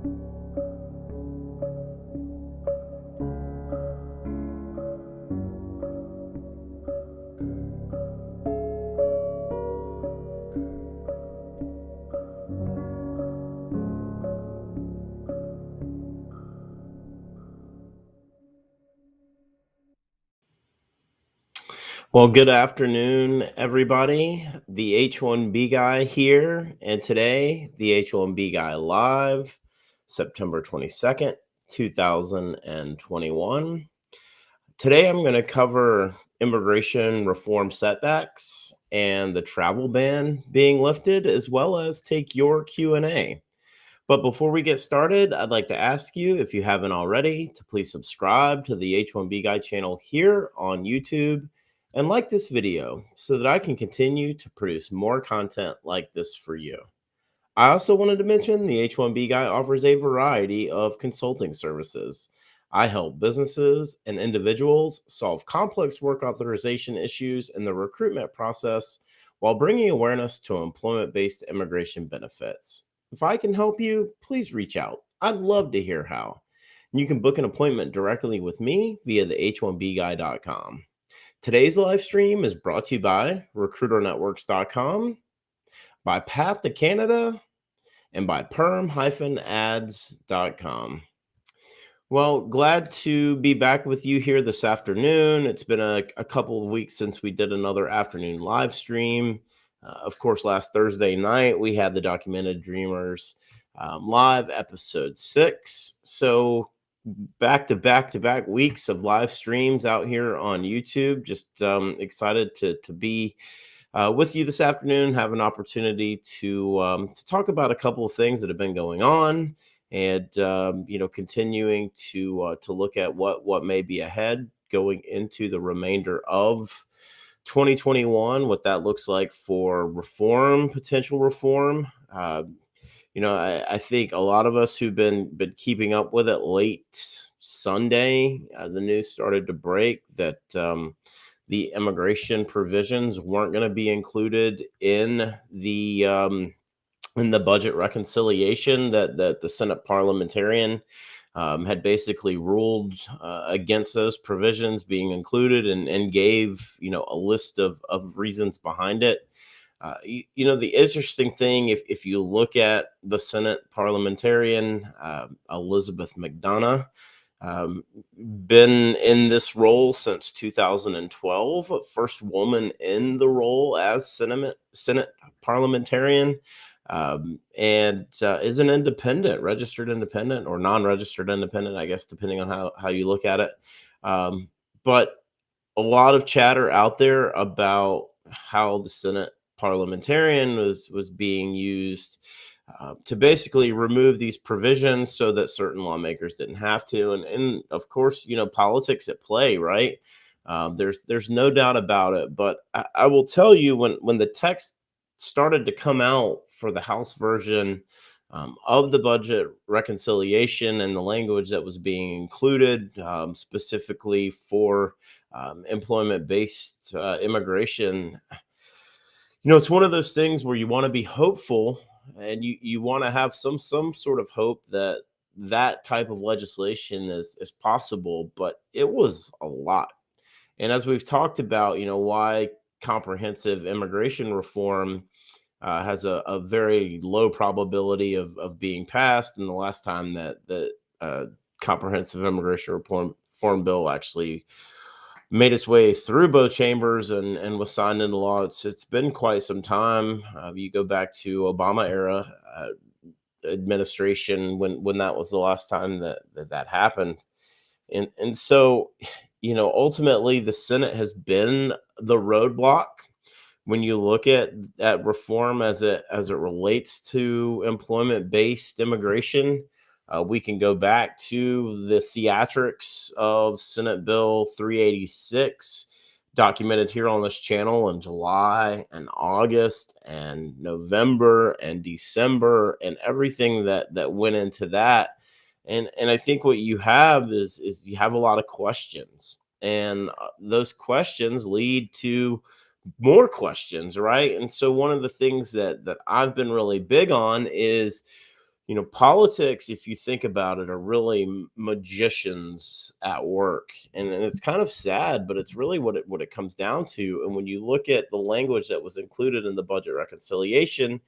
Well, good afternoon, everybody. The H1B Guy here, and today, the H1B Guy live, September 22nd, 2021. Today, I'm going to cover immigration reform setbacks and the travel ban being lifted, as well as take your Q&A. But before we get started, I'd like to ask you, if you haven't already, to please subscribe to the H1B Guy channel here on YouTube and like this video so that I can continue to produce more content like this for you. I also wanted to mention the H1B Guy offers a variety of consulting services. I help businesses and individuals solve complex work authorization issues in the recruitment process while bringing awareness to employment-based immigration benefits. If I can help you, please reach out. I'd love to hear how. You can book an appointment directly with me via the h1bguy.com. Today's live stream is brought to you by RecruiterNetworks.com, by Path to Canada, and by PERM-ads.com. Well, glad to be back with you here this afternoon. It's been a couple of weeks since we did another afternoon live stream. Of course, last Thursday night, we had the Documented Dreamers live episode 6. So back to back weeks of live streams out here on YouTube. Just excited to be with you this afternoon, have an opportunity to talk about a couple of things that have been going on, and continuing to look at what may be ahead going into the remainder of 2021, what that looks like for potential reform. I think a lot of us who've been keeping up with it late Sunday, the news started to break that the immigration provisions weren't going to be included in the budget reconciliation that the Senate parliamentarian had basically ruled against those provisions being included, and gave a list of reasons behind it. The interesting thing, if you look at the Senate parliamentarian, Elizabeth McDonough, been in this role since 2012, first woman in the role as Senate parliamentarian, and is an independent, registered independent or non-registered independent, I guess, depending on how you look at it. But a lot of chatter out there about how the Senate parliamentarian was being used to basically remove these provisions so that certain lawmakers didn't have to, and of course, politics at play, right? There's no doubt about it. But I will tell you, when the text started to come out for the House version of the budget reconciliation, and the language that was being included specifically for employment-based immigration, it's one of those things where you want to be hopeful, and you want to have some sort of hope that type of legislation is possible, but it was a lot. And as we've talked about, why comprehensive immigration reform has a very low probability of being passed. And the last time that the comprehensive immigration reform bill actually made its way through both chambers and was signed into law, it's been quite some time. You go back to Obama era administration when that was the last time that happened. And so, ultimately the Senate has been the roadblock when you look at reform as it relates to employment-based immigration. We can go back to the theatrics of Senate Bill 386, documented here on this channel in July and August and November and December, and everything that went into that. And I think what you have is you have a lot of questions, and those questions lead to more questions, right? And so one of the things that I've been really big on is, Politics, if you think about it, are really magicians at work, and it's kind of sad, but it's really what it comes down to. And when you look at the language that was included in the budget reconciliation,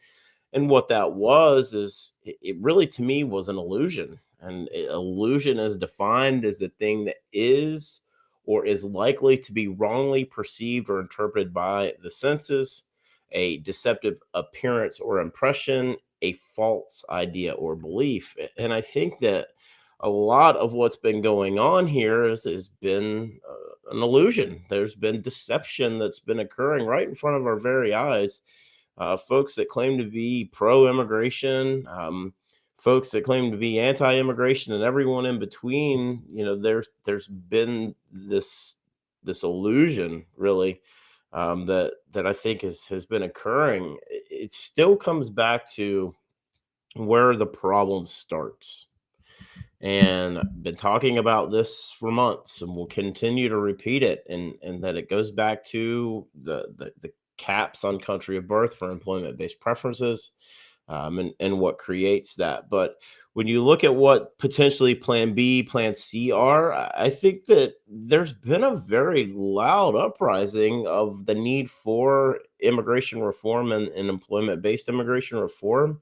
and what that was is it really to me was an illusion. And illusion is defined as a thing that is or is likely to be wrongly perceived or interpreted by the senses, a deceptive appearance or impression, a false idea or belief. And I think that a lot of what's been going on here has been an illusion. There's been deception that's been occurring right in front of our very eyes. Folks that claim to be pro-immigration, folks that claim to be anti-immigration, and everyone in between. There's been this illusion, really, that I think has been occurring. It still comes back to where the problem starts. And I've been talking about this for months, and we'll continue to repeat it. And that it goes back to the caps on country of birth for employment-based preferences, and what creates that. But when you look at what potentially Plan B, Plan C are, I think that there's been a very loud uprising of the need for immigration reform and employment-based immigration reform.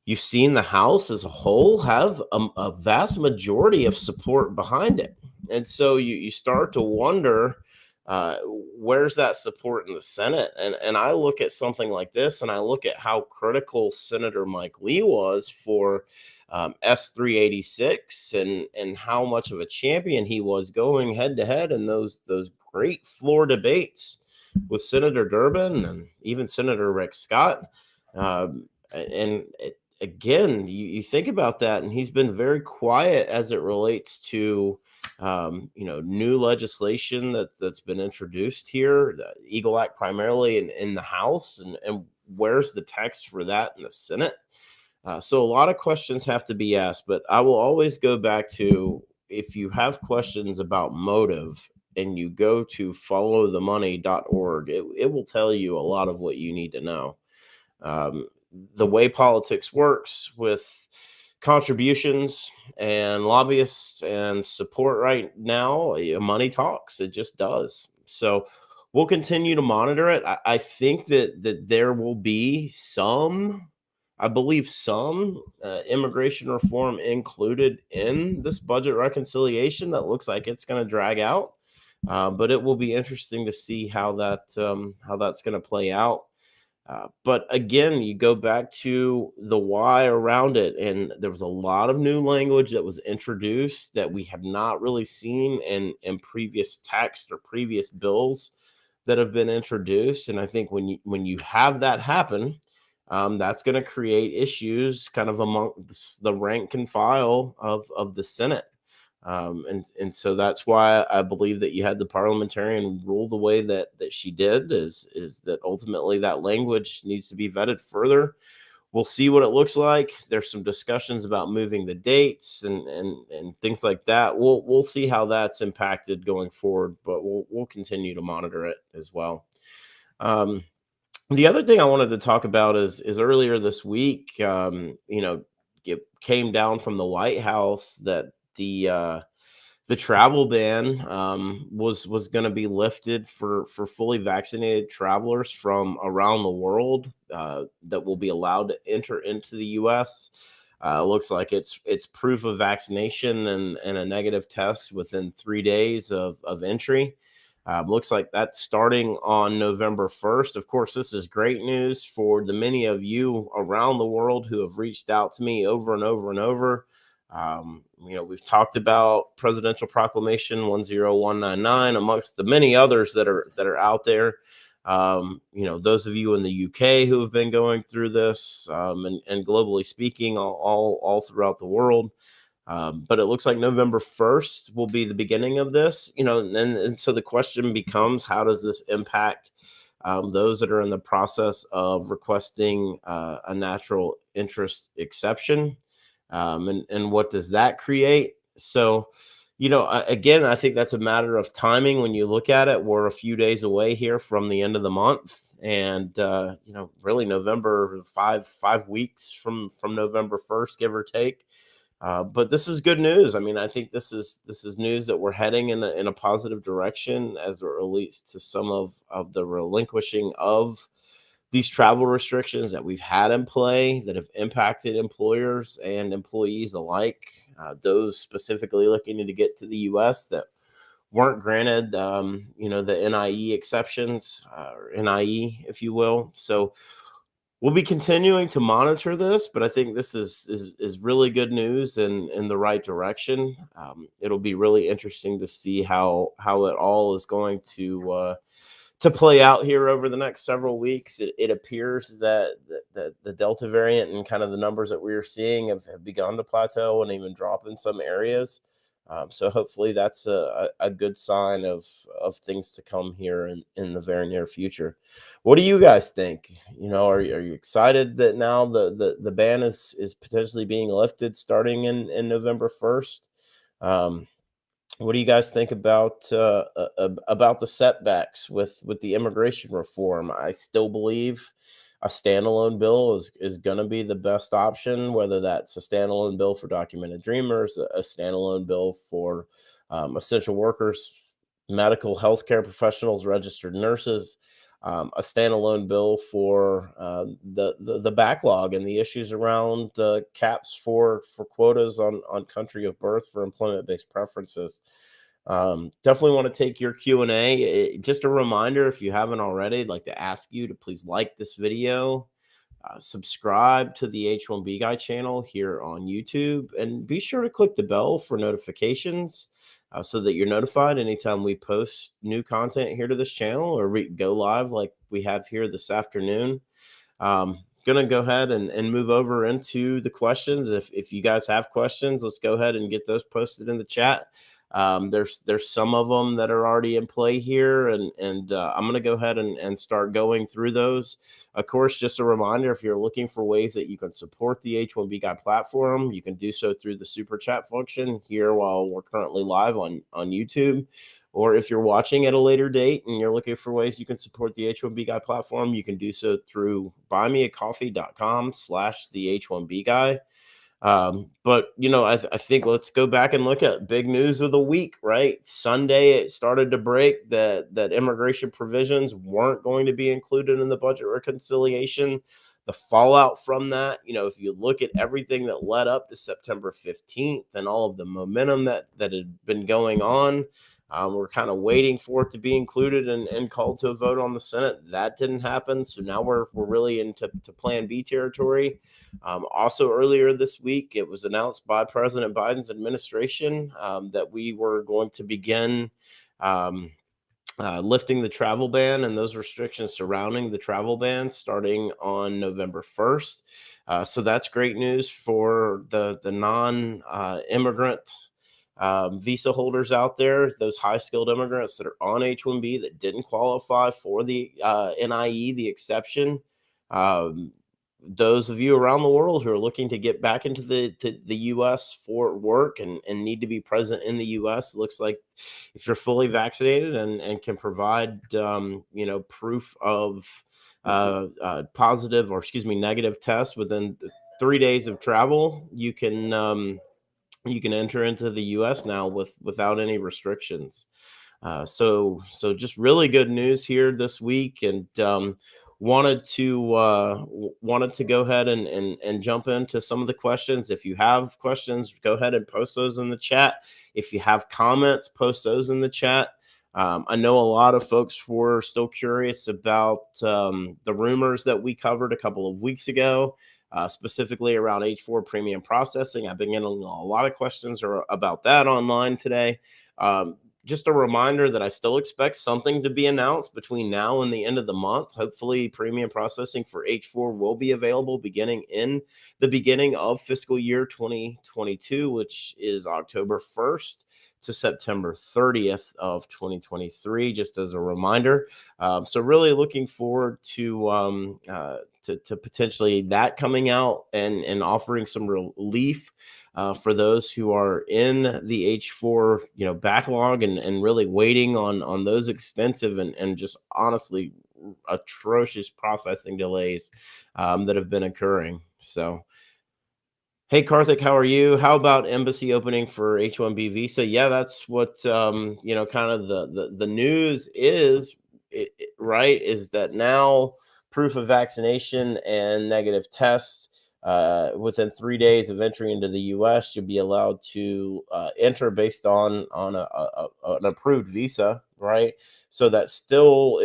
You've seen the House as a whole have a vast majority of support behind it. And so you start to wonder, where's that support in the Senate? And I look at something like this, and I look at how critical Senator Mike Lee was for S 386, and how much of a champion he was going head to head in those great floor debates with Senator Durbin and even Senator Rick Scott. And again, you think about that, and he's been very quiet as it relates to new legislation that's been introduced here, the Eagle Act primarily in the House, and where's the text for that in the Senate? So a lot of questions have to be asked, but I will always go back to, if you have questions about motive and you go to followthemoney.org, it will tell you a lot of what you need to know. The way politics works with contributions and lobbyists and support right now, money talks. It just does. So we'll continue to monitor it. I think that there will be some, I believe, some immigration reform included in this budget reconciliation that looks like it's going to drag out. But it will be interesting to see how that's going to play out. But again, you go back to the why around it, and there was a lot of new language that was introduced that we have not really seen in previous text or previous bills that have been introduced. And I think when you have that happen, that's going to create issues kind of among the rank and file of the Senate. And so that's why I believe that you had the parliamentarian rule the way that she did, is that ultimately that language needs to be vetted further. We'll see what it looks like. There's some discussions about moving the dates and things like that. We'll see how that's impacted going forward, but we'll continue to monitor it as well. The other thing I wanted to talk about is earlier this week, it came down from the White House that the travel ban was going to be lifted for fully vaccinated travelers from around the world that will be allowed to enter into the U.S. Looks like it's proof of vaccination and a negative test within 3 days of entry. Looks like that's starting on November 1st. Of course, this is great news for the many of you around the world who have reached out to me over and over and over. We've talked about Presidential Proclamation 10199 amongst the many others that are out there. Those of you in the UK who have been going through this, and globally speaking, all throughout the world. But it looks like November 1st will be the beginning of this, and so the question becomes, how does this impact those that are in the process of requesting a natural interest exception? And what does that create? So, Again, I think that's a matter of timing when you look at it. We're a few days away here from the end of the month, and really November, 5 weeks from November 1st, give or take. But this is good news. I mean, I think this is news that we're heading in a positive direction as it relates to some of the relinquishing of these travel restrictions that we've had in play that have impacted employers and employees alike. Those specifically looking to get to the U.S. that weren't granted, the NIE exceptions, or NIE, if you will. So we'll be continuing to monitor this, but I think this is really good news and in the right direction. It'll be really interesting to see how it all is going to play out here over the next several weeks. It appears that the Delta variant and kind of the numbers that we are seeing have begun to plateau and even drop in some areas. So hopefully that's a good sign of things to come here in the very near future. What do you guys think? Are you excited that now the ban is potentially being lifted starting in November 1st? What do you guys think about the setbacks with the immigration reform? I still believe a standalone bill is going to be the best option, whether that's a standalone bill for documented dreamers, a standalone bill for essential workers, medical healthcare professionals, registered nurses, a standalone bill for the backlog and the issues around caps for quotas on country of birth for employment based preferences. Definitely want to take your Q&A. Just a reminder, if you haven't already, I'd like to ask you to please like this video, subscribe to the H1B Guy channel here on YouTube, and be sure to click the bell for notifications so that you're notified anytime we post new content here to this channel or we go live like we have here this afternoon. Gonna go ahead and move over into the questions. If you guys have questions, let's go ahead and get those posted in the chat. There's some of them that are already in play here, and I'm going to go ahead and start going through those. Of course, just a reminder, if you're looking for ways that you can support the H1B Guy platform, you can do so through the super chat function here while we're currently live on YouTube. Or if you're watching at a later date and you're looking for ways you can support the H1B Guy platform, you can do so through buymeacoffee.com/the H1B Guy. But I think let's go back and look at big news of the week, right? Sunday, it started to break that immigration provisions weren't going to be included in the budget reconciliation. The fallout from that, if you look at everything that led up to September 15th and all of the momentum that had been going on, we're kind of waiting for it to be included and called to a vote on the Senate. That didn't happen. So now we're really into Plan B territory. Also, earlier this week, it was announced by President Biden's administration that we were going to begin lifting the travel ban and those restrictions surrounding the travel ban starting on November 1st. So that's great news for the non-immigrant visa holders out there, those high-skilled immigrants that are on H-1B that didn't qualify for the NIE, the exception. Those of you around the world who are looking to get back into the U.S. for work and need to be present in the U.S., it looks like if you're fully vaccinated and can provide, proof of positive or negative test within 3 days of travel, you can enter into the U.S. now without any restrictions. So just really good news here this week, and wanted to go ahead and jump into some of the questions. If you have questions, go ahead and post those in the chat. If you have comments, post those in the chat. I know a lot of folks were still curious about the rumors that we covered a couple of weeks ago. Specifically around H4 premium processing. I've been getting a lot of questions about that online today. Just a reminder that I still expect something to be announced between now and the end of the month. Hopefully, premium processing for H4 will be available beginning in the beginning of fiscal year 2022, which is October 1st to September 30th of 2023, just as a reminder. So really looking forward to potentially that coming out and offering some relief for those who are in the H4, backlog and really waiting on those extensive and just honestly atrocious processing delays that have been occurring. So, hey, Karthik, how are you? How about embassy opening for H1B visa? Yeah, that's what kind of the news is, right? Is that now proof of vaccination and negative tests within 3 days of entry into the U.S. you'll be allowed to enter based on an approved visa, right? So that still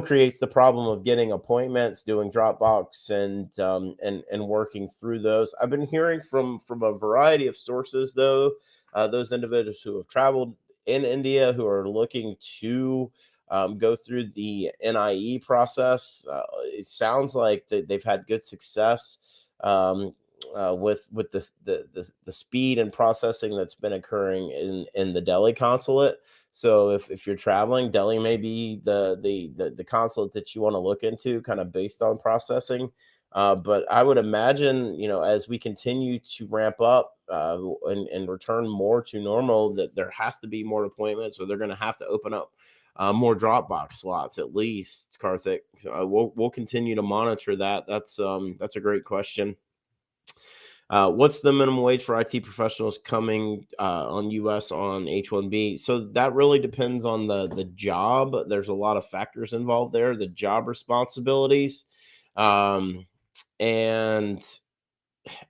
creates the problem of getting appointments, doing Dropbox, and working through those. I've been hearing from a variety of sources, though, those individuals who have traveled in India who are looking to go through the NIE process. It sounds like they've had good success with the speed and processing that's been occurring in the Delhi consulate. So if you're traveling, Delhi may be the consulate that you want to look into, kind of based on processing. But I would imagine, as we continue to ramp up and return more to normal, that there has to be more appointments, or they're going to have to open up more Dropbox slots at least. Karthik, so we'll continue to monitor that. That's a great question. What's the minimum wage for IT professionals coming on US on H1B? So that really depends on the job. There's a lot of factors involved there. The job responsibilities, um, and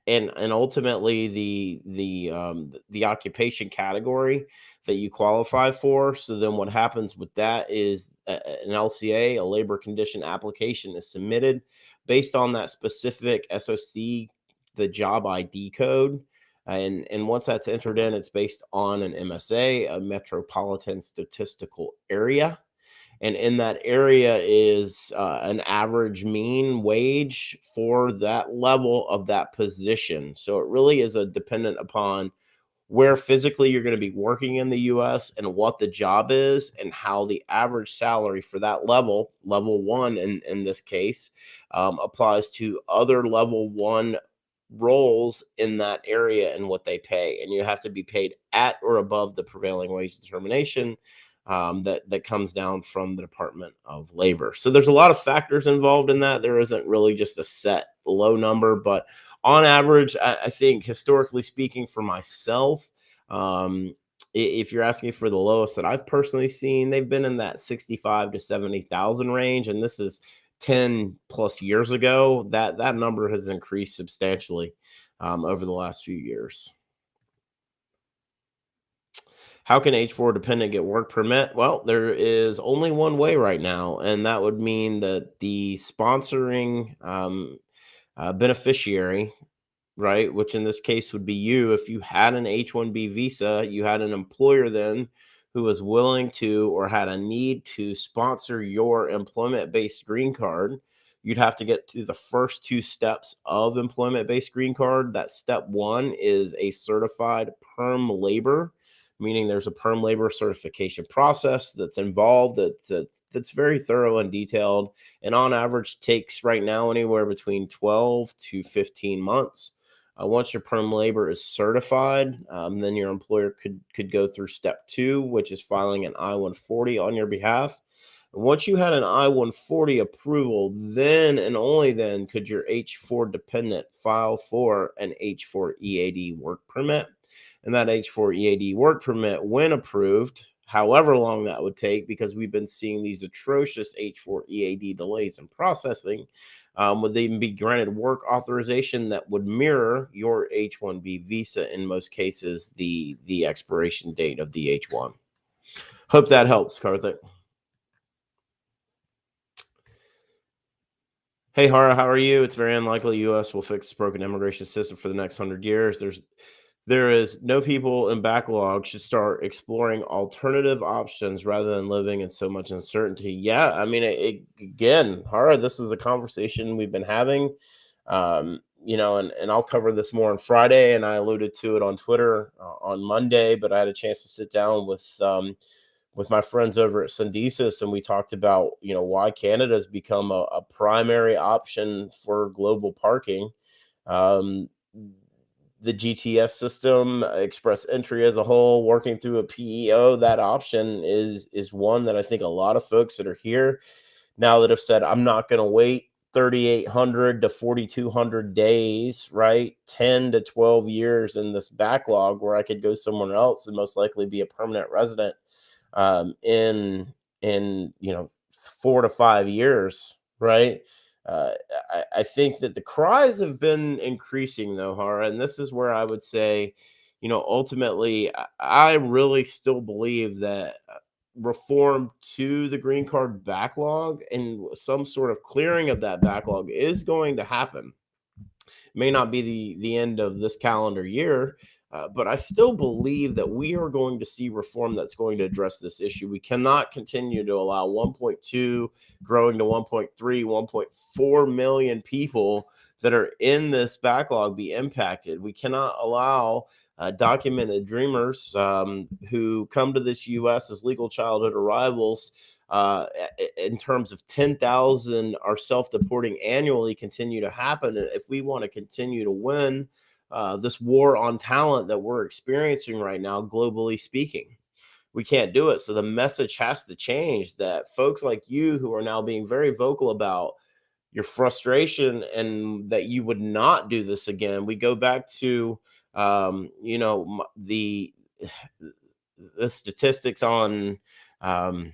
and ultimately the occupation category that you qualify for. So then what happens with that is an LCA, a labor condition application, is submitted based on that specific SOC, the job ID code. And once that's entered in, it's based on an MSA, a metropolitan statistical area, and in that area is an average mean wage for that level of that position. So it really is a dependent upon where physically you're going to be working in the US and what the job is, and how the average salary for that level one in this case, applies to other level one roles in that area and what they pay. And you have to be paid at or above the prevailing wage determination that comes down from the Department of Labor. So there's a lot of factors involved in that. There isn't really just a set low number, but on average, I think historically speaking, for myself, if you're asking for the lowest that I've personally seen, they've been in that 65 to 70,000 range, and this is 10 plus years ago. That number has increased substantially over the last few years. How can H4 dependent get work permit? Well, there is only one way right now, and that would mean that the sponsoring beneficiary, right, which in this case would be you, if you had an H1B visa, you had an employer then who was willing to or had a need to sponsor your employment based green card. You'd have to get to the first two steps of employment based green card. That step one is a certified PERM labor, meaning there's a PERM labor certification process that's involved, that's very thorough and detailed, and on average takes right now anywhere between 12 to 15 months. Once your perm labor is certified, then your employer could go through step two, which is filing an I-140 on your behalf. And once you had an I-140 approval, then and only then could your H4 dependent file for an H4 EAD work permit. And that H4 EAD work permit, when approved, however long that would take, because we've been seeing these atrocious H4 EAD delays in processing, would they be granted work authorization that would mirror your H1B visa, in most cases, the expiration date of the H1. Hope that helps, Karthik. Hey, Hara, how are you? It's very unlikely U.S. will fix its broken immigration system for the next 100 years. There is no people in backlog should start exploring alternative options rather than living in so much uncertainty. Yeah, I mean, again, Hara, this is a conversation we've been having, and I'll cover this more on Friday, and I alluded to it on Twitter on Monday, but I had a chance to sit down with my friends over at Syndesis, and we talked about, why Canada has become a primary option for global parking. Um, the GTS system, express entry as a whole, working through a PEO, that option is one that I think a lot of folks that are here now that have said, I'm not going to wait 3,800 to 4,200 days, right? 10 to 12 years in this backlog where I could go somewhere else and most likely be a permanent resident in 4 to 5 years, right? Uh, I think that the cries have been increasing though, Hara, and this is where I would say, ultimately, I really still believe that reform to the green card backlog and some sort of clearing of that backlog is going to happen. May not be the end of this calendar year, but I still believe that we are going to see reform that's going to address this issue. We cannot continue to allow 1.2 growing to 1.3, 1.4 million people that are in this backlog be impacted. We cannot allow documented dreamers who come to this U.S. as legal childhood arrivals in terms of 10,000 are self-deporting annually continue to happen. If we want to continue to win this war on talent that we're experiencing right now, globally speaking, we can't do it. So the message has to change that folks like you who are now being very vocal about your frustration and that you would not do this again. We go back to, the statistics on, um,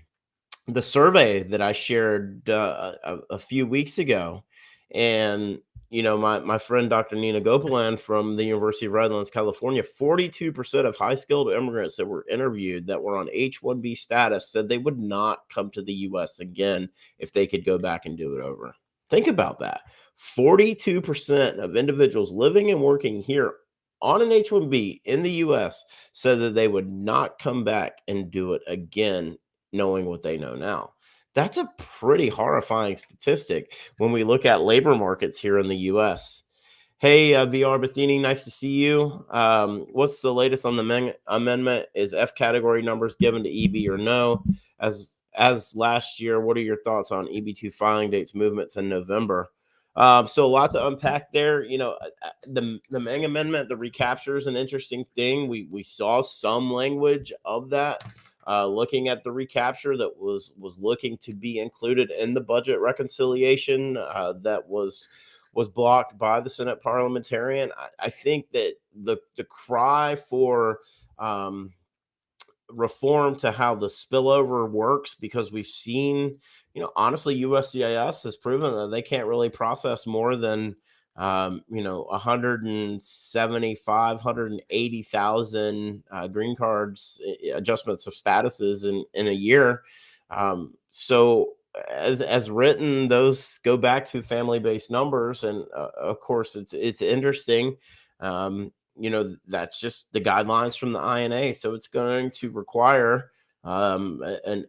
the survey that I shared a few weeks ago, and my friend Dr. Nina Gopalan from the University of Redlands, California, 42% of high skilled immigrants that were interviewed that were on H1B status said they would not come to the U.S. again if they could go back and do it over. Think about that. 42% of individuals living and working here on an H1B in the US said that they would not come back and do it again knowing what they know now. That's a pretty horrifying statistic when we look at labor markets here in the US. Hey, VR Bathini, nice to see you. What's the latest on the amendment? Is F category numbers given to EB or no? As last year, what are your thoughts on EB2 filing dates, movements in November? So a lot to unpack there. The Mang Amendment, the recapture is an interesting thing. We saw some language of that, looking at the recapture that was looking to be included in the budget reconciliation that was blocked by the Senate parliamentarian. I think that the cry for reform to how the spillover works, because we've seen, honestly, USCIS has proven that they can't really process more than 175, 180,000 green cards, adjustments of statuses in a year. So as written, those go back to family-based numbers, and of course, it's interesting. That's just the guidelines from the INA. So it's going to require a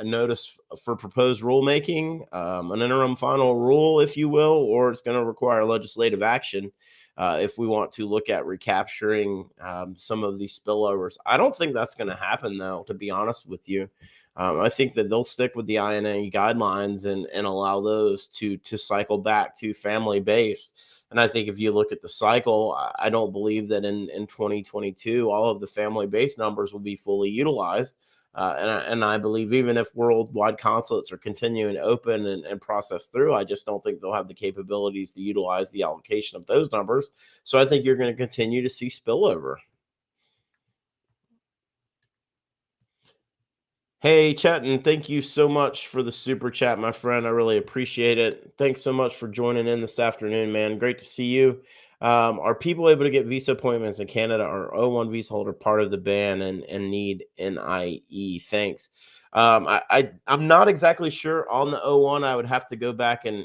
notice for proposed rulemaking, an interim final rule, if you will, or it's going to require legislative action if we want to look at recapturing some of these spillovers. I don't think that's going to happen, though, to be honest with you. I think that they'll stick with the INA guidelines and allow those to cycle back to family based. And I think if you look at the cycle, I don't believe that in 2022, all of the family based numbers will be fully utilized. And I believe even if worldwide consulates are continuing to open and process through, I just don't think they'll have the capabilities to utilize the allocation of those numbers. So I think you're going to continue to see spillover. Hey, Chatton, thank you so much for the super chat, my friend. I really appreciate it. Thanks so much for joining in this afternoon, man. Great to see you. Are people able to get visa appointments in Canada or O1 visa holder part of the ban and need NIE? Thanks. I'm not exactly sure on the O1. I would have to go back and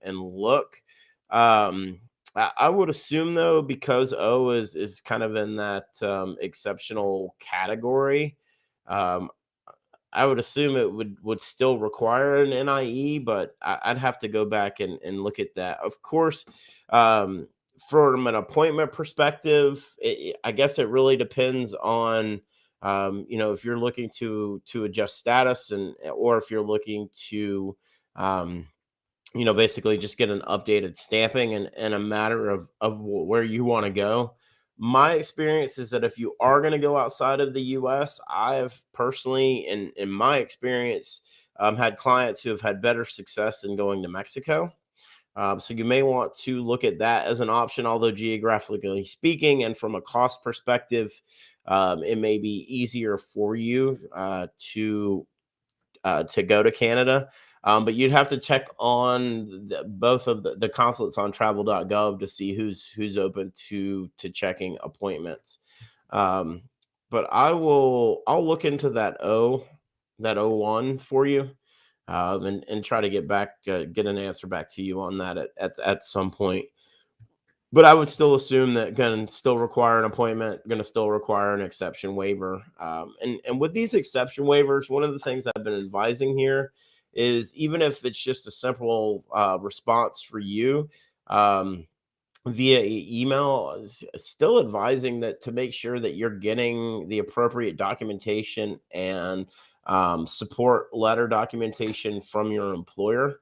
look. I would assume though, because O is kind of in that exceptional category. Um, I would assume it would still require an NIE, but I'd have to go back and look at that. Of course, um, from an appointment perspective, I guess it really depends on if you're looking to adjust status or if you're looking to basically just get an updated stamping and a matter of where you want to go. My experience is that if you are going to go outside of the US, I have personally, in my experience, had clients who have had better success in going to Mexico. So you may want to look at that as an option, although geographically speaking and from a cost perspective, it may be easier for you to go to Canada. But you'd have to check on both of the consulates on travel.gov to see who's open to checking appointments. Um, but I'll look into that O1 for you, and try to get an answer back to you on that at some point. But I would still assume that going to still require an appointment, going to still require an exception waiver. And with these exception waivers, one of the things I've been advising here is even if it's just a simple response for you, um, via email, still advising that to make sure that you're getting the appropriate documentation and support letter documentation from your employer.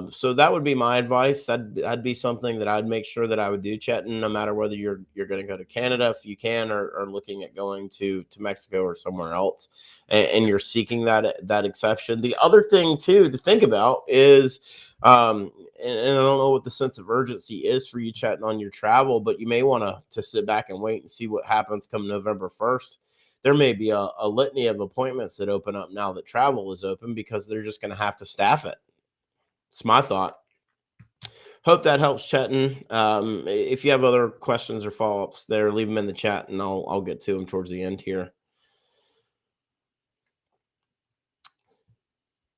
So that would be my advice. That'd be something that I'd make sure that I would do, Chetan, no matter whether you're going to go to Canada if you can, or looking at going to Mexico or somewhere else, and you're seeking that exception. The other thing too to think about is and I don't know what the sense of urgency is for you, chatting on your travel, but you may want to sit back and wait and see what happens come November 1st. There may be a litany of appointments that open up now that travel is open because they're just going to have to staff it. It's my thought. Hope that helps, Chetan. If you have other questions or follow-ups there, leave them in the chat and I'll get to them towards the end here.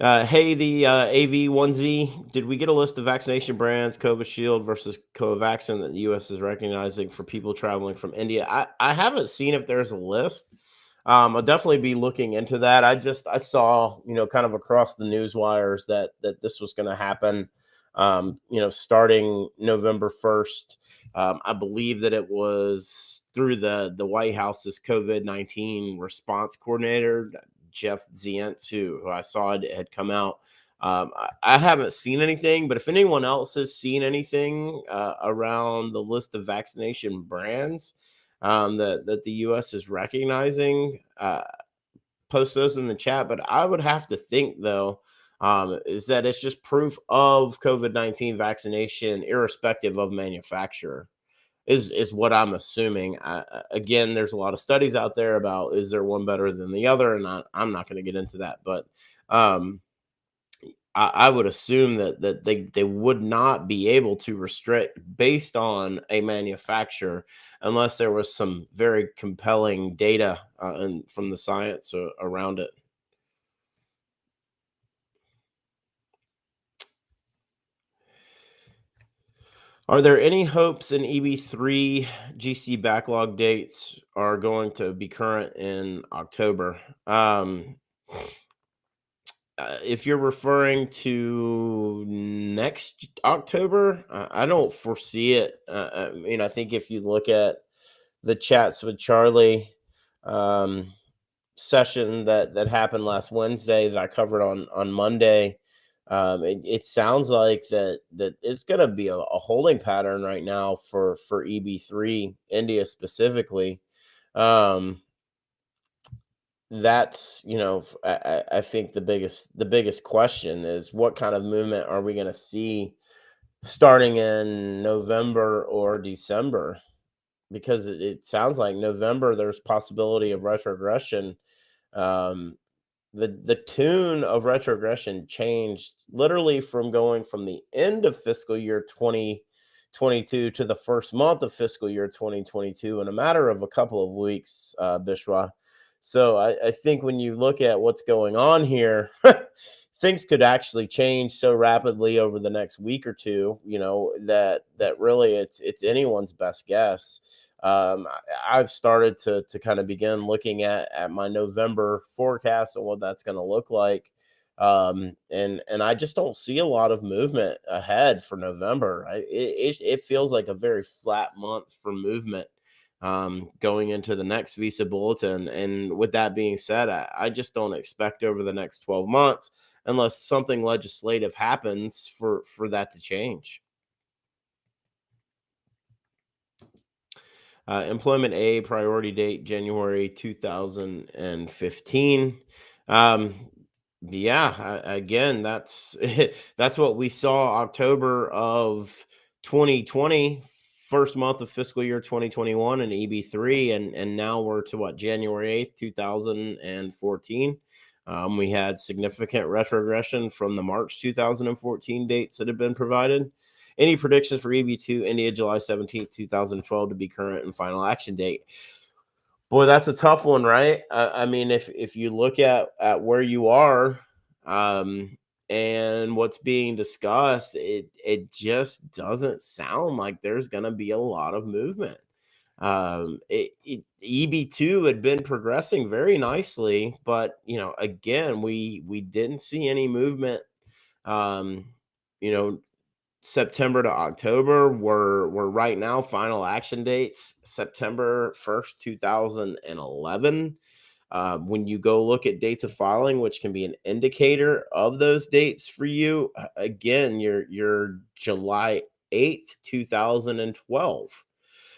Hey, the AV1Z, did we get a list of vaccination brands, Covishield versus Covaxin, that the U.S. is recognizing for people traveling from India? I haven't seen if there's a list. I'll definitely be looking into that. I saw, kind of across the news wires that this was going to happen, starting November 1st. I believe that it was through the White House's COVID-19 response coordinator, Jeff Zients, who I saw had come out. I haven't seen anything, but if anyone else has seen anything around the list of vaccination brands that the U.S. is recognizing, post those in the chat. But I would have to think, though, is that it's just proof of COVID-19 vaccination, irrespective of manufacturer. Is what I'm assuming. Again, there's a lot of studies out there about is there one better than the other, and I'm not going to get into that, but um, I would assume that they would not be able to restrict based on a manufacturer unless there was some very compelling data and from the science around it. Are there any hopes in EB3 GC backlog dates are going to be current in October? If you're referring to next October, I don't foresee it. I mean, I think if you look at the chats with Charlie um, session that happened last Wednesday that I covered on Monday, it sounds like that it's going to be a holding pattern right now for EB3 India specifically. Um, that's I think the biggest question is what kind of movement are we going to see starting in November or December, because it sounds like November there's possibility of retrogression. Um, the tune of retrogression changed literally from going from the end of fiscal year 2022 to the first month of fiscal year 2022 in a matter of a couple of weeks, Bishwa. So I think when you look at what's going on here, things could actually change so rapidly over the next week or two, that really it's anyone's best guess. I've started to kind of begin looking at my November forecast and what that's going to look like. And I just don't see a lot of movement ahead for November. It feels like a very flat month for movement going into the next visa bulletin. And with that being said, I just don't expect over the next 12 months, unless something legislative happens, for that to change. Employment A priority date January 2015. Um, yeah, again, that's that's what we saw October of 2020, first month of fiscal year 2021 and EB3, and now we're to what, January 8th, 2014. We had significant retrogression from the March 2014 dates that have been provided. Any predictions for EB2 India July 17th, 2012 to be current and final action date? Boy, that's a tough one, right? I mean, if you look at where you are, um, and what's being discussed, it just doesn't sound like there's going to be a lot of movement. EB2 had been progressing very nicely, but again, we didn't see any movement. Um, you know, September to October were right now final action dates September 1st, 2011. When you go look at dates of filing, which can be an indicator of those dates for you, again, you're July 8th, 2012.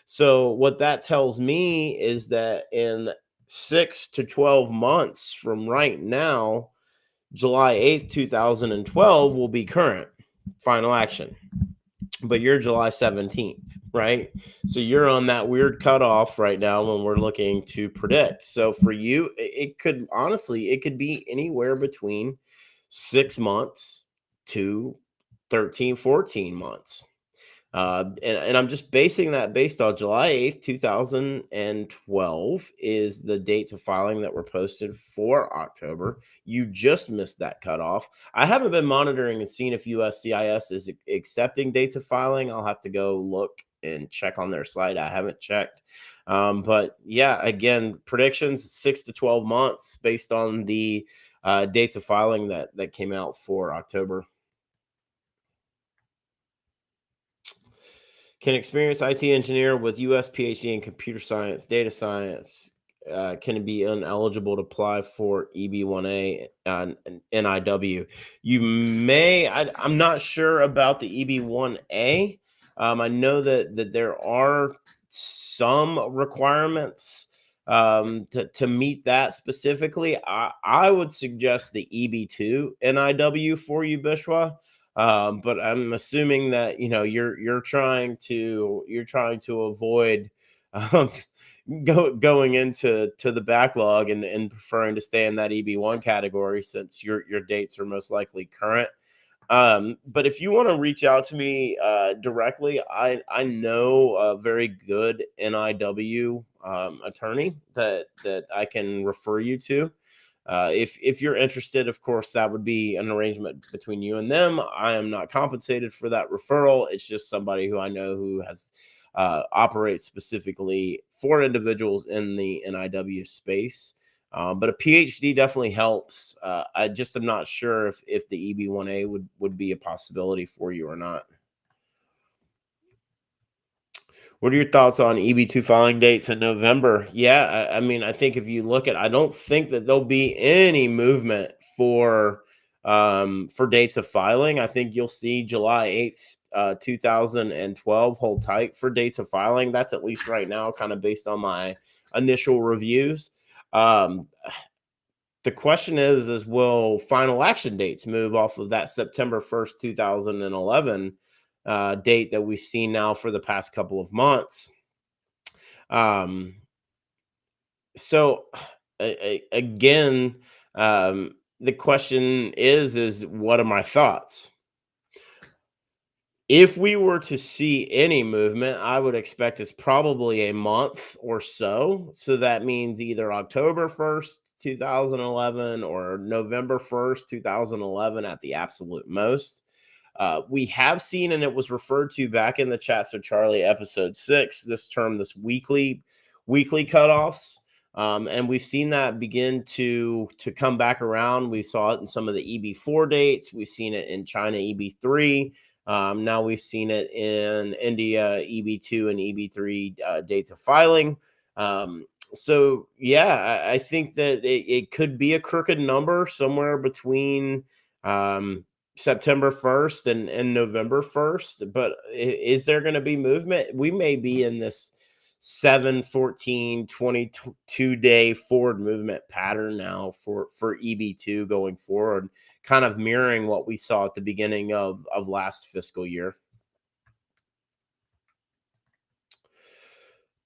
So what that tells me is that in 6 to 12 months from right now, July 8th, 2012 will be current final action, but you're July 17th, right? So you're on that weird cutoff right now when we're looking to predict. So for you, it could honestly, it could be anywhere between 6 months to 13, 14 months. And I'm just basing that based on July 8th, 2012 is the dates of filing that were posted for October. You just missed that cutoff. I haven't been monitoring and seeing if USCIS is accepting dates of filing. I'll have to go look and check on their site. I haven't checked. But yeah, again, predictions 6 to 12 months based on the dates of filing that came out for October. Can experienced IT engineer with US PhD in computer science, data science, can be ineligible to apply for EB1A and NIW? You may, I'm not sure about the EB1A. I know that there are some requirements to meet that specifically. I would suggest the EB2 NIW for you, Bishwa. But I'm assuming that you're trying to avoid um, going into the backlog and preferring to stay in that EB1 category since your dates are most likely current. But if you want to reach out to me directly, I know a very good NIW attorney that I can refer you to. If you're interested, of course, that would be an arrangement between you and them. I am not compensated for that referral. It's just somebody who I know who has operates specifically for individuals in the NIW space. But a PhD definitely helps. I just am not sure if the EB1A would be a possibility for you or not. What are your thoughts on EB2 filing dates in November? Yeah, I mean, I think if you look at, I don't think that there'll be any movement for dates of filing. I think you'll see July 8th, 2012 hold tight for dates of filing. That's at least right now, kind of based on my initial reviews. Um, the question is will final action dates move off of that September 1st, 2011 date that we've seen now for the past couple of months? Um, so again, the question is what are my thoughts? If we were to see any movement, I would expect it's probably a month or so. So that means either October 1st, 2011 or November 1st, 2011 at the absolute most. We have seen, and it was referred to back in the Chats with Charlie episode 6, this term, this weekly cutoffs. And we've seen that begin to come back around. We saw it in some of the EB4 dates. We've seen it in China EB3. Now we've seen it in India EB2 and EB3 dates of filing. So yeah, I think that it could be a crooked number somewhere between September 1st and November 1st. But is there going to be movement? We may be in this 7, 14, 22-day forward movement pattern now for EB2 going forward, kind of mirroring what we saw at the beginning of last fiscal year.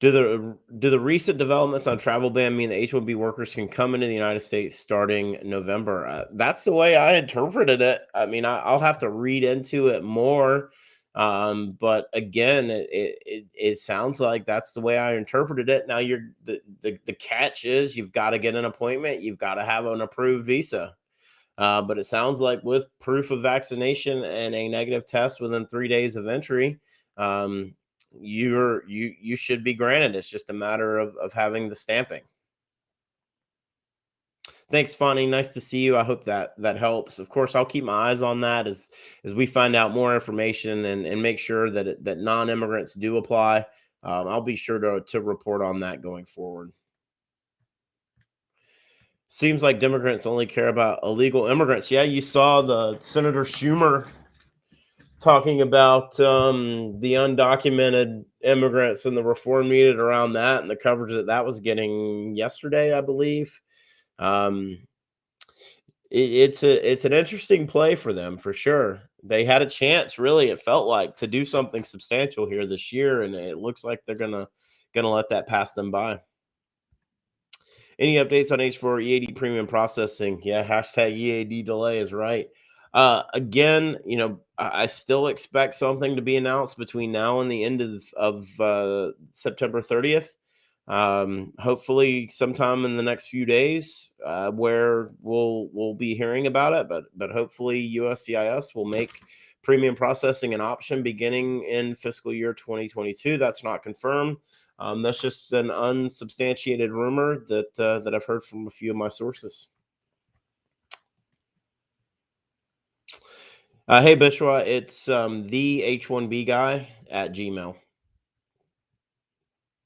Do the recent developments on travel ban mean the H-1B workers can come into the United States starting November? That's the way I interpreted it. I mean, I'll have to read into it more, but again, it sounds like that's the way I interpreted it. Now, the catch is you've got to get an appointment, you've got to have an approved visa. But it sounds like with proof of vaccination and a negative test within 3 days of entry, um, you should be granted. It's just a matter of having the stamping. Thanks, Fonny. Nice to see you. I hope that helps. Of course, I'll keep my eyes on that as we find out more information and make sure that non-immigrants do apply. I'll be sure to report on that going forward. Seems like Democrats only care about illegal immigrants. Yeah, you saw the Senator Schumer talking about the undocumented immigrants and the reform needed around that and the coverage that was getting yesterday, I believe. Um, it's an interesting play for them for sure. They had a chance, really. It felt like to do something substantial here this year, and it looks like they're gonna let that pass them by. Any updates on H4 EAD premium processing? Yeah, hashtag EAD delay is right. Again, I still expect something to be announced between now and the end of September 30th. Hopefully, sometime in the next few days, where we'll be hearing about it. But hopefully, USCIS will make premium processing an option beginning in fiscal year 2022. That's not confirmed. That's just an unsubstantiated rumor that I've heard from a few of my sources. Hey Bishwa, it's the H1B guy at Gmail.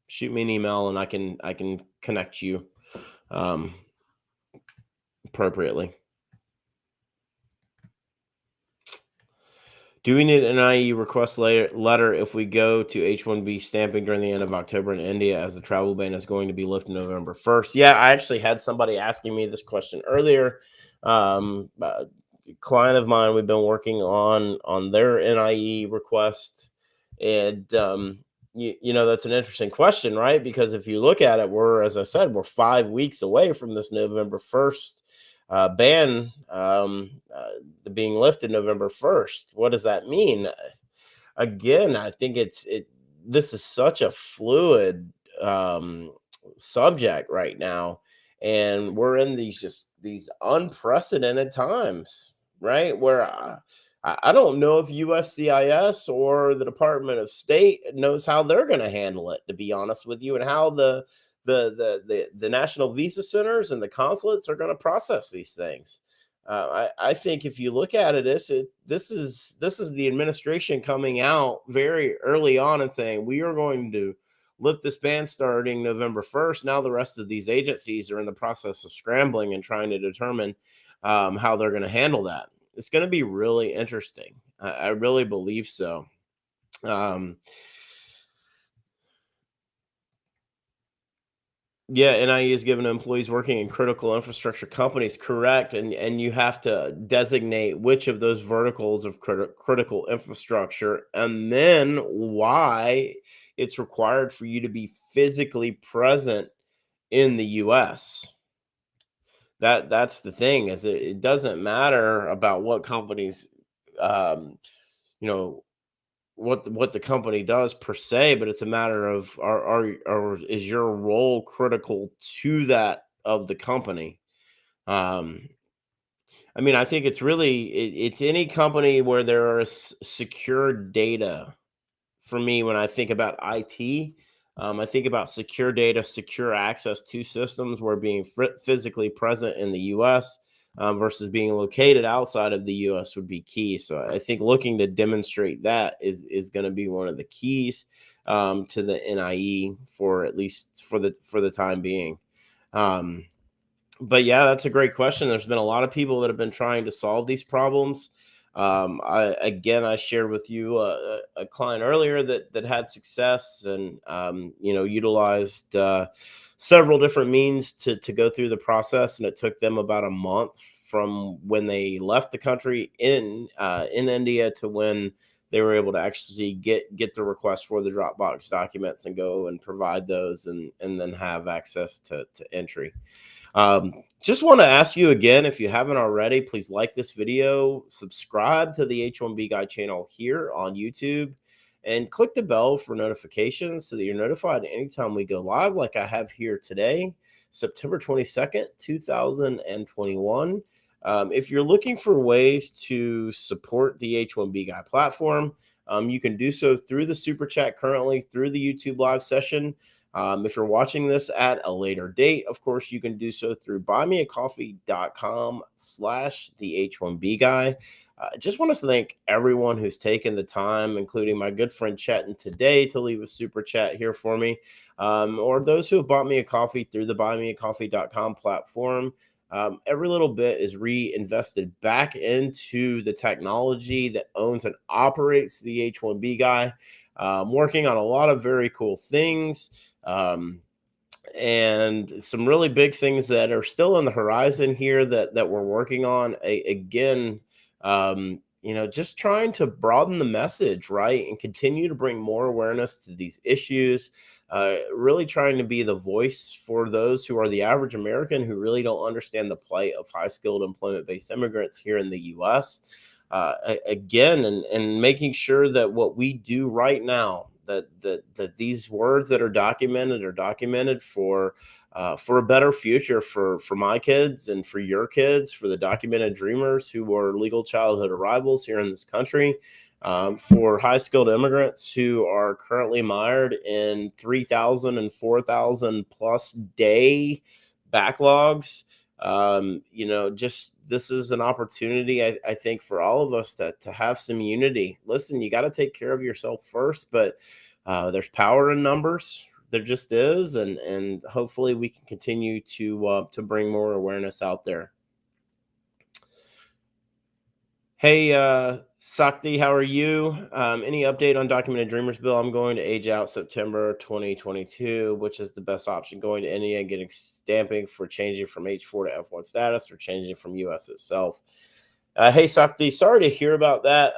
Shoot me an email and I can connect you um, appropriately. Do we need an IE request letter if we go to H1B stamping during the end of October in India, as the travel ban is going to be lifted November 1st? Yeah, I actually had somebody asking me this question earlier. A client of mine, we've been working on their NIE request, and that's an interesting question, right? Because if you look at it, as I said, we're 5 weeks away from this November 1st ban being lifted November 1st. What does that mean? Again, I think this is such a fluid subject right now, and we're in these unprecedented times, right? Where I don't know if USCIS or the Department of State knows how they're going to handle it, to be honest with you, and how the national visa centers and the consulates are going to process these things. I think if you look at it, this is the administration coming out very early on and saying we are going to lift this ban starting November 1st. Now the rest of these agencies are in the process of scrambling and trying to determine how they're going to handle that. It's going to be really interesting. I really believe so. Yeah, NIE is given to employees working in critical infrastructure companies, correct? And you have to designate which of those verticals of critical infrastructure, and then why it's required for you to be physically present in the U.S. That's the thing, is it doesn't matter about what companies, um, you know, what the company does per se, but it's a matter of is your role critical to that of the company? Um, I mean, I think it's really it's any company where there is secure data. For me, when I think about IT, I think about secure data, secure access to systems, where being physically present in the U.S. Versus being located outside of the U.S. would be key. So I think looking to demonstrate that is going to be one of the keys to the NIE, for at least for the time being. But yeah, that's a great question. There's been a lot of people that have been trying to solve these problems. I shared with you a client earlier that had success and utilized several different means to go through the process, and it took them about a month from when they left the country in India to when they were able to actually get the request for the Dropbox documents and go and provide those and then have access to entry. Just want to ask you again, if you haven't already, please like this video, subscribe to the H1B Guy channel here on YouTube, and click the bell for notifications so that you're notified anytime we go live, like I have here today, September 22nd, 2021. If you're looking for ways to support the H1B Guy platform, you can do so through the super chat currently, through the YouTube live session. If you're watching this at a later date, of course, you can do so through buymeacoffee.com/the H1B Guy. Just want to thank everyone who's taken the time, including my good friend Chetan today, to leave a super chat here for me, or those who have bought me a coffee through the buymeacoffee.com platform. Every little bit is reinvested back into the technology that owns and operates the H1B Guy. Working on a lot of very cool things. And some really big things that are still on the horizon here that we're working on. Again, just trying to broaden the message, right, and continue to bring more awareness to these issues. Really trying to be the voice for those who are the average American who really don't understand the plight of high skilled employment based immigrants here in the U.S. Again, and making sure that what we do right now, that these words that are documented for a better future for my kids and for your kids, for the documented dreamers who are legal childhood arrivals here in this country, for high skilled immigrants who are currently mired in 3,000 and 4,000 plus day backlogs. Just this is an opportunity, I think, for all of us to have some unity. Listen, you got to take care of yourself first, but there's power in numbers. There just is, and hopefully we can continue to bring more awareness out there. Hey, Sakti, how are you? Any update on Documented Dreamers Bill? I'm going to age out September 2022, which is the best option, going to India and getting stamping for changing from H4 to F1 status or changing from US itself. Hey, Sakti, sorry to hear about that.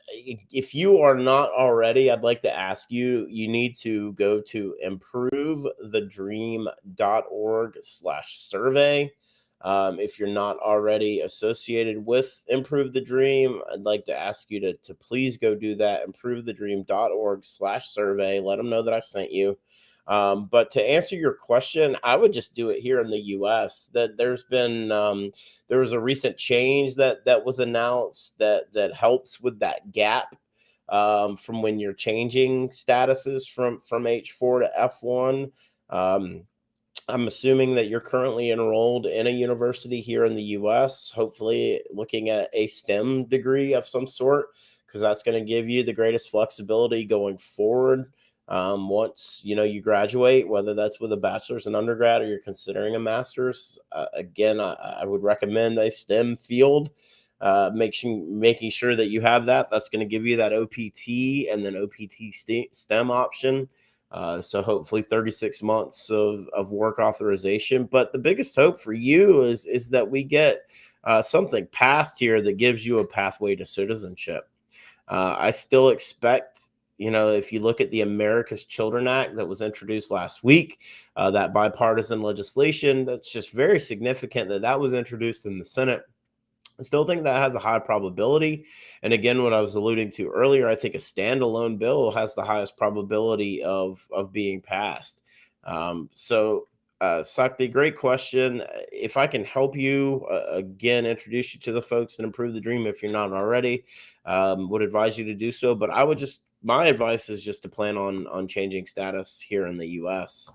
If you are not already, I'd like to ask you, you need to go to improvethedream.org/survey. If you're not already associated with Improve the Dream, I'd like to ask you to please go do that. Improvethedream.org/survey. Let them know that I sent you. But to answer your question, I would just do it here in the U.S. That there was a recent change that was announced that helps with that gap from when you're changing statuses from H4 to F1. I'm assuming that you're currently enrolled in a university here in the U.S., hopefully looking at a STEM degree of some sort, because that's going to give you the greatest flexibility going forward. Once you graduate, whether that's with a bachelor's in undergrad or you're considering a master's, again, I would recommend a STEM field. Making sure that you have that. That's going to give you that OPT and then OPT STEM option. So hopefully 36 months of work authorization. But the biggest hope for you is that we get something passed here that gives you a pathway to citizenship. I still expect, if you look at the America's Children Act that was introduced last week, that bipartisan legislation, that's just very significant that was introduced in the Senate. I still think that has a high probability. And again, what I was alluding to earlier, I think a standalone bill has the highest probability of being passed. Sakti, great question. If I can help you, again, introduce you to the folks and Improve the Dream if you're not already, would advise you to do so. But my advice is just to plan on changing status here in the U.S.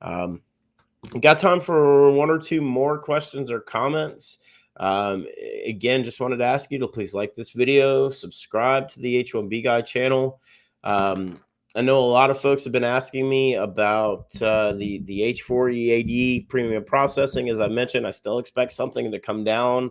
Got time for one or two more questions or comments. Again, just wanted to ask you to please like this video, subscribe to the H1B Guy channel. I know a lot of folks have been asking me about the H4 EAD premium processing. As I mentioned, I still expect something to come down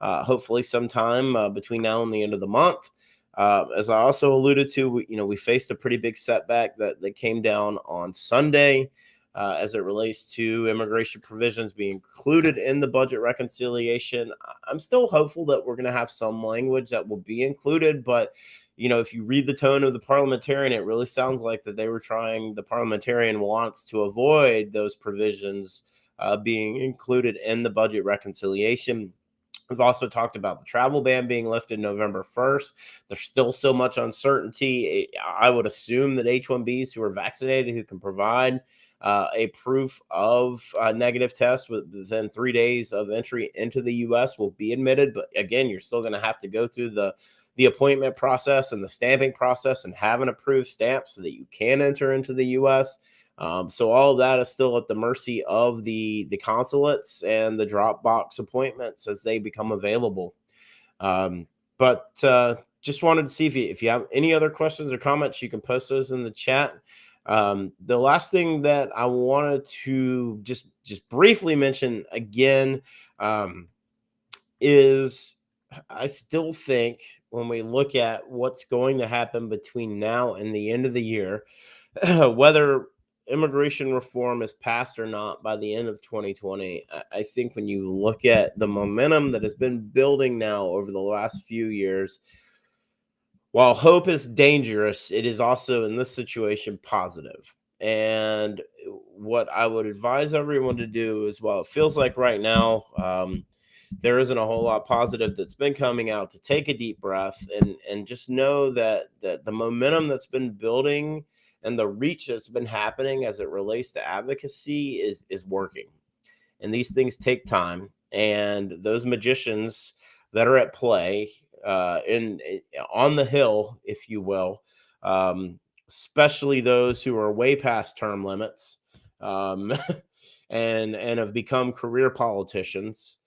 hopefully sometime between now and the end of the month. As I also alluded to, we faced a pretty big setback that came down on Sunday as it relates to immigration provisions being included in the budget reconciliation. I'm still hopeful that we're going to have some language that will be included, but if you read the tone of the parliamentarian, it really sounds like that the parliamentarian wants to avoid those provisions being included in the budget reconciliation. We've also talked about the travel ban being lifted November 1st. There's still so much uncertainty. I would assume that H1Bs who are vaccinated, who can provide a proof of a negative test within 3 days of entry into the U.S. will be admitted. But again, you're still going to have to go through the appointment process and the stamping process and have an approved stamp so that you can enter into the U.S. So all of that is still at the mercy of the consulates and the drop box appointments as they become available. But just wanted to see if you have any other questions or comments, you can post those in the chat. The last thing that I wanted to just briefly mention again is I still think when we look at what's going to happen between now and the end of the year, whether immigration reform is passed or not by the end of 2020, I think when you look at the momentum that has been building now over the last few years, while hope is dangerous, it is also in this situation positive. And what I would advise everyone to do is, while it feels like right now there isn't a whole lot positive that's been coming out, to take a deep breath and just know that the momentum that's been building and the reach that's been happening as it relates to advocacy is working. And these things take time. And those magicians that are at play on the hill, if you will, especially those who are way past term limits um, and have become career politicians,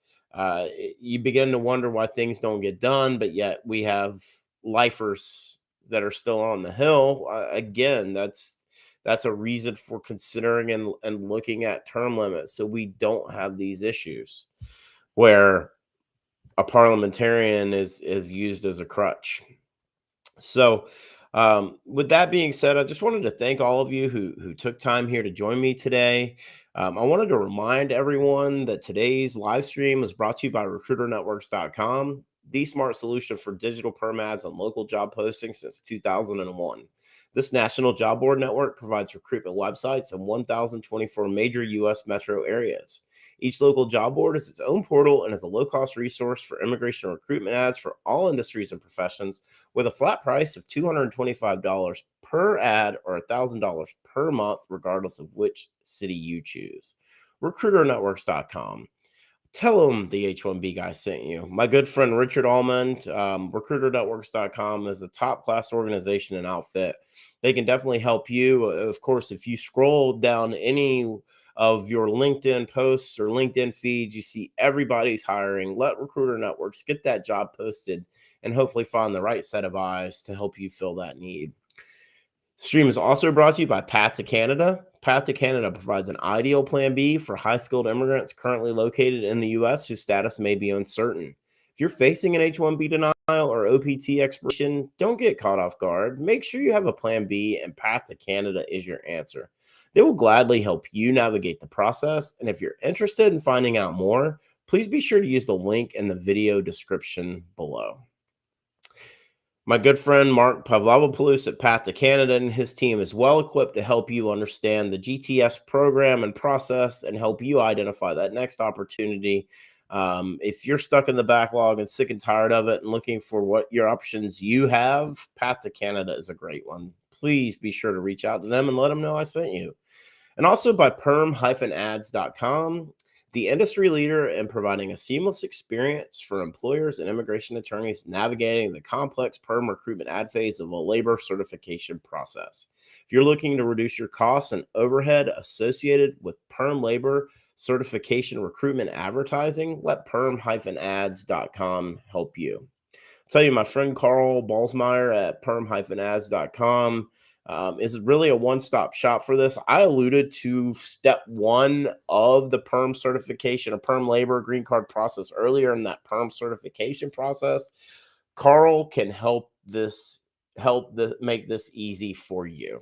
you begin to wonder why things don't get done. But yet we have lifers that are still on the hill. Again, that's a reason for considering and looking at term limits, so we don't have these issues where a parliamentarian is used as a crutch. So, with that being said, I just wanted to thank all of you who took time here to join me today. I wanted to remind everyone that today's live stream was brought to you by RecruiterNetworks.com, the smart solution for digital perm ads on local job postings since 2001. This national job board network provides recruitment websites in 1,024 major U.S. metro areas. Each local job board is its own portal and is a low-cost resource for immigration recruitment ads for all industries and professions, with a flat price of $225 per ad or $1,000 per month, regardless of which city you choose. RecruiterNetworks.com. Tell them the H1B guy sent you. My good friend Richard Almond, RecruiterNetworks.com is a top-class organization and outfit. They can definitely help you. Of course, if you scroll down any of your LinkedIn posts or LinkedIn feeds, you see everybody's hiring. Let Recruiter Networks get that job posted and hopefully find the right set of eyes to help you fill that need. Stream is also brought to you by Path to Canada. Path to Canada provides an ideal plan B for high-skilled immigrants currently located in the U.S. whose status may be uncertain. If you're facing an H1B denial or OPT expiration, don't get caught off guard. Make sure you have a plan B, and Path to Canada is your answer. They will gladly help you navigate the process. And if you're interested in finding out more, please be sure to use the link in the video description below. My good friend Mark Pavlopoulos at Path to Canada and his team is well equipped to help you understand the GTS program and process and help you identify that next opportunity. If you're stuck in the backlog and sick and tired of it and looking for what your options you have, Path to Canada is a great one. Please be sure to reach out to them and let them know I sent you. And also by PERM-ads.com, the industry leader in providing a seamless experience for employers and immigration attorneys navigating the complex PERM recruitment ad phase of a labor certification process. If you're looking to reduce your costs and overhead associated with PERM labor certification recruitment advertising, let PERM-ads.com help you. I'll tell you, my friend Carl Balsmeyer at PERM-ads.com is really a one-stop shop for this. I alluded to step one of the PERM certification, a PERM labor green card process earlier in that PERM certification process. Carl can make this easy for you.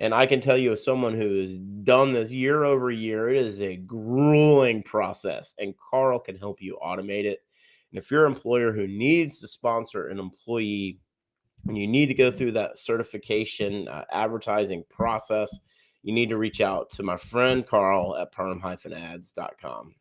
And I can tell you, as someone who has done this year over year, it is a grueling process, and Carl can help you automate it. And if you're an employer who needs to sponsor an employee and you need to go through that certification advertising process, you need to reach out to my friend Carl at perm-ads.com.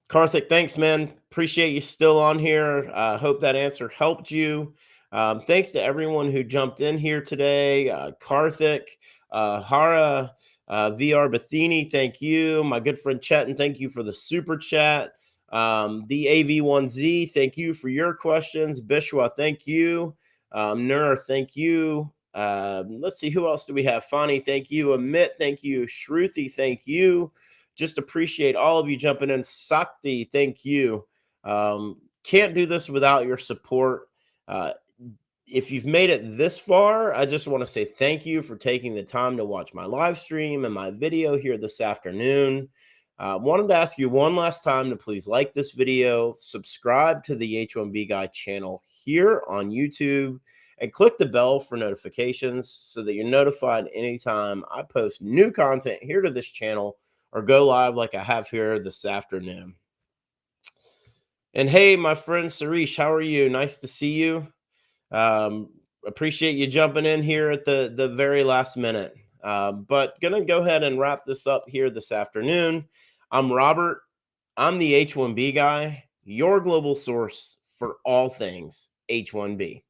Karthik, thanks, man. Appreciate you still on here. Hope that answer helped you. Thanks to everyone who jumped in here today. Karthik, Hara, VR Bathini, thank you. My good friend Chetan, thank you for the super chat. The AV1Z, thank you for your questions. Bishwa, thank you. Nur, thank you. Let's see, who else do we have? Fani, thank you. Amit, thank you. Shruti, thank you. Just appreciate all of you jumping in. Sakti, thank you. Can't do this without your support. If you've made it this far, I just want to say thank you for taking the time to watch my live stream and my video here this afternoon. Wanted to ask you one last time to please like this video, subscribe to the H1B Guy channel here on YouTube, and click the bell for notifications so that you're notified anytime I post new content here to this channel or go live like I have here this afternoon. And hey, my friend Sarish, how are you? Nice to see you. Appreciate you jumping in here at the very last minute. But gonna go ahead and wrap this up here this afternoon. I'm Robert. I'm the H1B guy, your global source for all things H1B.